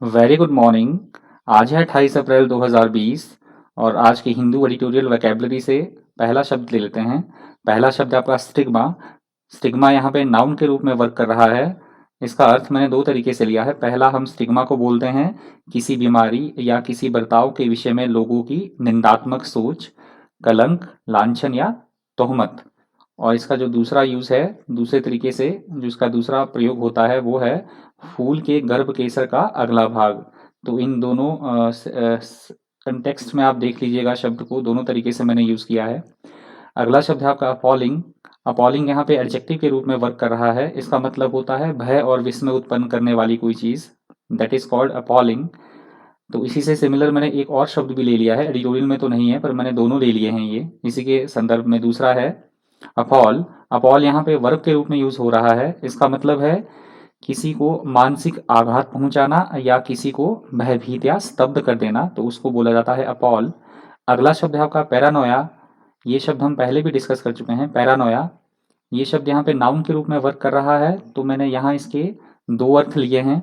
Very good morning. आज है 28 अप्रैल 2020 और आज की हिंदू एडिटोरियल वोकैबुलरी से पहला शब्द ले लेते हैं। पहला शब्द है आपका स्टिग्मा। स्टिग्मा यहाँ पे नाउन के रूप में वर्क कर रहा है। इसका अर्थ मैंने दो तरीके से लिया है। पहला, हम स्टिग्मा को बोलते हैं किसी बीमारी या किसी बर्ताव के विषय में लोगों की निंदात्मक सोच, कलंक, लांछन या तोहमत। और इसका जो दूसरा यूज है, दूसरे तरीके से जो इसका दूसरा प्रयोग होता है वो है फूल के गर्भ केसर का अगला भाग। तो इन दोनों कंटेक्स्ट में आप देख लीजिएगा, शब्द को दोनों तरीके से मैंने यूज किया है। अगला शब्द है आपका अपॉलिंग। अपॉलिंग यहाँ पे एडजेक्टिव के रूप में वर्क कर रहा है। इसका मतलब होता है भय और विस्मय उत्पन्न करने वाली कोई चीज, दैट इज कॉल्ड अपॉलिंग। तो इसी से सिमिलर मैंने एक और शब्द भी ले लिया है, एडिटोरियल में तो नहीं है पर मैंने दोनों ले लिए हैं ये इसी के संदर्भ में। दूसरा है अपॉल। अपॉल यहाँ पे वर्ब के रूप में यूज हो रहा है। इसका मतलब है किसी को मानसिक आघात पहुंचाना या किसी को भयभीत या स्तब्ध कर देना, तो उसको बोला जाता है अपॉल। अगला शब्द है आपका पैरानोया। ये शब्द हम पहले भी डिस्कस कर चुके हैं। पैरानोया ये शब्द यहाँ पे नाउन के रूप में वर्क कर रहा है, तो मैंने यहाँ इसके दो अर्थ लिए हैं।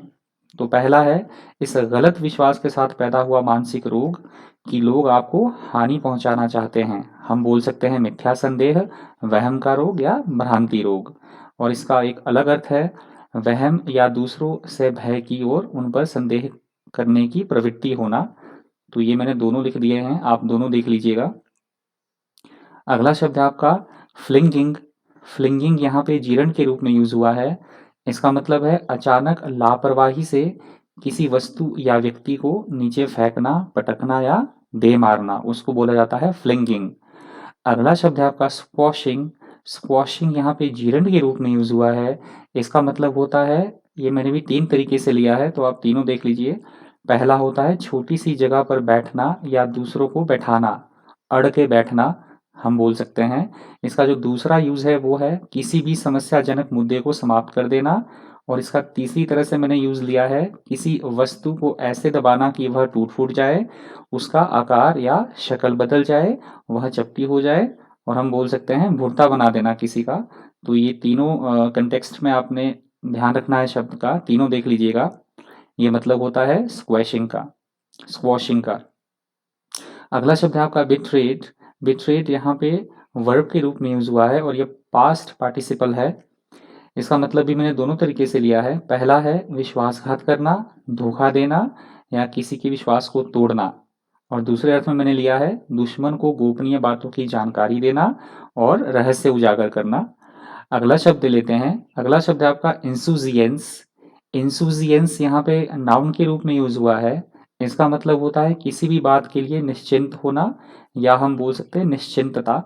तो पहला है इस गलत विश्वास के साथ पैदा हुआ मानसिक रोग कि लोग आपको हानि पहुंचाना चाहते हैं। हम बोल सकते हैं मिथ्या संदेह, वहम का रोग या भ्रांति रोग। और इसका एक अलग अर्थ है वहम या दूसरों से भय की ओर उन पर संदेह करने की प्रवृत्ति होना। तो ये मैंने दोनों लिख दिए हैं, आप दोनों देख लीजिएगा। अगला शब्द है आपका फ्लिंगिंग। फ्लिंगिंग यहाँ पे जीरण के रूप में यूज हुआ है। इसका मतलब है अचानक लापरवाही से किसी वस्तु या व्यक्ति को नीचे फेंकना, पटकना या दे मारना, उसको बोला जाता है फ्लिंगिंग। अगला शब्द है आपका स्क्वॉशिंग। स्क्वॉशिंग यहाँ पे जीरण के रूप में यूज हुआ है। इसका मतलब होता है, ये मैंने भी तीन तरीके से लिया है तो आप तीनों देख लीजिए। पहला होता है छोटी सी जगह पर बैठना या दूसरों को बैठाना, अड़ के बैठना हम बोल सकते हैं। इसका जो दूसरा यूज है वो है किसी भी समस्याजनक मुद्दे को समाप्त कर देना। और इसका तीसरी तरह से मैंने यूज लिया है किसी वस्तु को ऐसे दबाना कि वह टूट फूट जाए, उसका आकार या शक्ल बदल जाए, वह चपटी हो जाए, और हम बोल सकते हैं भुर्ता बना देना किसी का। तो ये तीनों कंटेक्स्ट में आपने ध्यान रखना है शब्द का, तीनों देख लीजिएगा। ये मतलब होता है स्क्वैशिंग का, स्क्वॉशिंग का। अगला शब्द है आपका बिट्रेड। बिट्रेड यहाँ पे वर्ब के रूप में यूज हुआ है और ये पास्ट पार्टिसिपल है। इसका मतलब भी मैंने दोनों तरीके से लिया है। पहला है विश्वासघात करना, धोखा देना या किसी के विश्वास को तोड़ना। और दूसरे अर्थ में मैंने लिया है दुश्मन को गोपनीय बातों की जानकारी देना और रहस्य उजागर करना। अगला शब्द लेते हैं। अगला शब्द है आपका इंसुजियंस। इंसुजियंस यहाँ पे नाउन के रूप में यूज हुआ है। इसका मतलब होता है किसी भी बात के लिए निश्चिंत होना या हम बोल सकते हैं निश्चिंतता।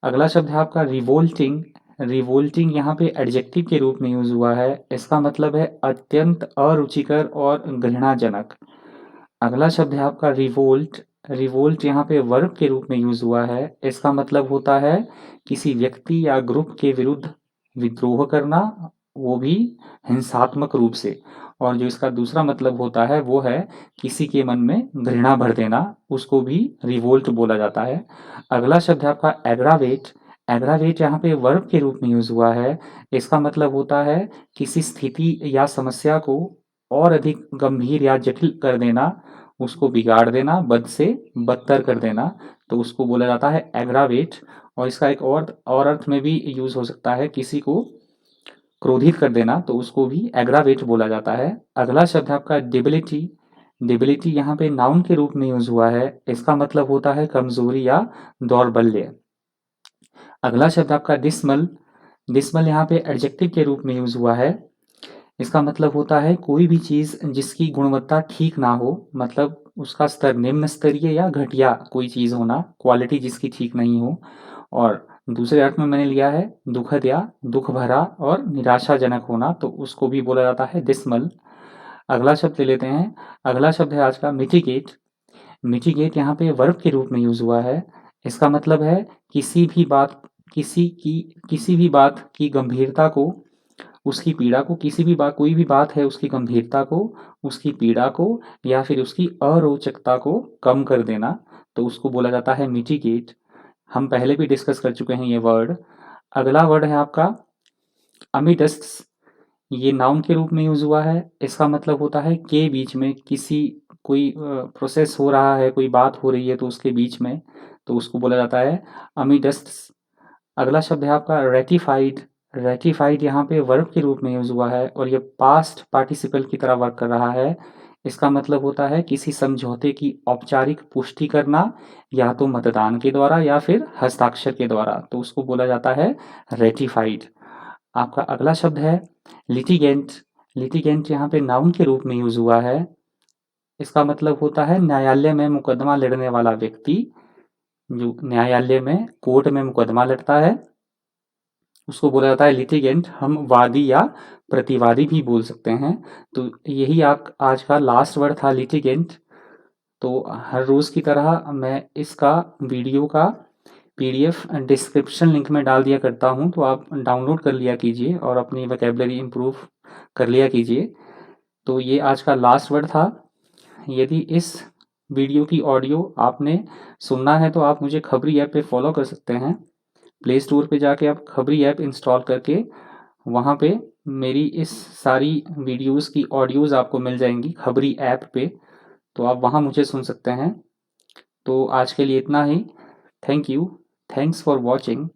अगला शब्द है आपका रिवोल्टिंग। रिवोल्टिंग यहाँ पे एडजेक्टिव के रूप में यूज हुआ है। इसका मतलब है अत्यंत अरुचिकर और घृणाजनक। अगला शब्द है आपका रिवोल्ट। रिवोल्ट यहाँ पे वर्ब के रूप में यूज हुआ है। इसका मतलब होता है किसी व्यक्ति या ग्रुप के विरुद्ध विद्रोह करना, वो भी हिंसात्मक रूप से। और जो इसका दूसरा मतलब होता है वो है किसी के मन में घृणा भर देना, उसको भी रिवोल्ट बोला जाता है। अगला शब्द है आपका एग्रावेट। एग्रावेट यहाँ पे वर्ब के रूप में यूज हुआ है। इसका मतलब होता है किसी स्थिति या समस्या को और अधिक गंभीर या जटिल कर देना, उसको बिगाड़ देना, बद से बदतर कर देना, तो उसको बोला जाता है एग्रावेट। और इसका एक और अर्थ में भी यूज हो सकता है किसी को क्रोधित कर देना, तो उसको भी एग्रावेट बोला जाता है। अगला शब्द है आपका डिबिलिटी। डिबिलिटी यहाँ पे नाउन के रूप में यूज हुआ है। इसका मतलब होता है कमजोरी या दौर्बल्य। अगला शब्द आपका डिसमल। डिसमल यहाँ पे एडजेक्टिव के रूप में यूज हुआ है। इसका मतलब होता है कोई भी चीज जिसकी गुणवत्ता ठीक ना हो, मतलब उसका स्तर निम्न स्तरीय या घटिया कोई चीज होना, क्वालिटी जिसकी ठीक नहीं हो। और दूसरे अर्थ में मैंने लिया है दुखद या दुख भरा और निराशाजनक होना, तो उसको भी बोला जाता है डिसमल। अगला शब्द ले लेते हैं। अगला शब्द है आज का मिटिगेट। मिटिगेट यहाँ पे वर्ब के रूप में यूज हुआ है। इसका मतलब है किसी भी बात किसी भी बात की गंभीरता को, उसकी पीड़ा को, किसी भी बात कोई भी बात है उसकी गंभीरता को, उसकी पीड़ा को या फिर उसकी अरोचकता को कम कर देना, तो उसको बोला जाता है मिटिगेट। हम पहले भी डिस्कस कर चुके हैं ये वर्ड। अगला वर्ड है आपका अमिडस्ट्स। ये नाउन के रूप में यूज़ हुआ है। इसका मतलब होता है के बीच में किसी कोई प्रोसेस हो रहा है, कोई बात हो रही है तो उसके बीच में, तो उसको बोला जाता है अमिडस्ट। अगला शब्द है आपका रेटिफाइड। रेटिफाइड यहाँ पे वर्ब के रूप में यूज़ हुआ है और ये पास्ट पार्टिसिपल की तरह वर्क कर रहा है। इसका मतलब होता है किसी समझौते की औपचारिक पुष्टि करना, या तो मतदान के द्वारा या फिर हस्ताक्षर के द्वारा, तो उसको बोला जाता है रेटिफाइड। आपका अगला शब्द है लिटिगेंट। लिटिगेंट यहाँ पे नाउन के रूप में यूज़ हुआ है। इसका मतलब होता है न्यायालय में मुकदमा लड़ने वाला व्यक्ति। जो न्यायालय में कोर्ट में मुकदमा लड़ता है उसको बोला जाता है लिटिगेंट। हम वादी या प्रतिवादी भी बोल सकते हैं। तो यही आप आज का लास्ट वर्ड था, लिटिगेंट। तो हर रोज़ की तरह मैं इसका वीडियो का पीडीएफ डिस्क्रिप्शन लिंक में डाल दिया करता हूँ, तो आप डाउनलोड कर लिया कीजिए और अपनी वोकैबुलरी इम्प्रूव कर लिया कीजिए। तो ये आज का लास्ट वर्ड था। यदि इस वीडियो की ऑडियो आपने सुनना है तो आप मुझे खबरी ऐप पे फॉलो कर सकते हैं। प्ले स्टोर पे जाके आप खबरी ऐप इंस्टॉल करके वहाँ पे मेरी इस सारी वीडियोस की ऑडियोज़ आपको मिल जाएंगी खबरी ऐप पे, तो आप वहाँ मुझे सुन सकते हैं। तो आज के लिए इतना ही। Thank you. Thanks for watching.